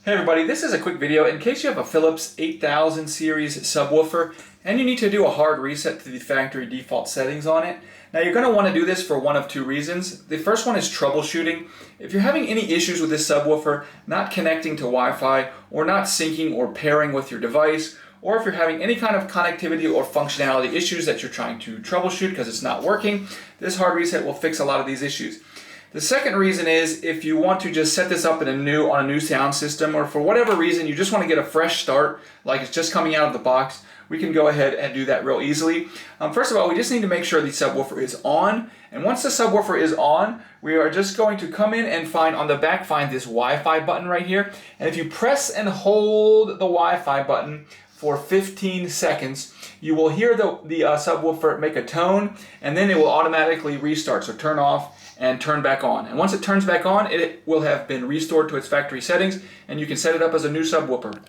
Hey everybody, this is a quick video in case you have a Philips 8000 series subwoofer and you need to do a hard reset to the factory default settings on it. Now you're going to want to do this for one of two reasons. The first one is troubleshooting. If you're having any issues with this subwoofer not connecting to Wi-Fi or not syncing or pairing with your device, or if you're having any kind of connectivity or functionality issues that you're trying to troubleshoot because it's not working, this hard reset will fix a lot of these issues. The second reason is if you want to just set this up on a new sound system, or for whatever reason you just want to get a fresh start, like it's just coming out of the box, we can go ahead and do that real easily. First of all, we just need to make sure the subwoofer is on, and once the subwoofer is on, we are just going to come in and find this Wi-Fi button right here, and if you press and hold the Wi-Fi button for 15 seconds, you will hear the subwoofer make a tone, and then it will automatically restart, so turn off and turn back on. And once it turns back on, it will have been restored to its factory settings, and you can set it up as a new subwoofer.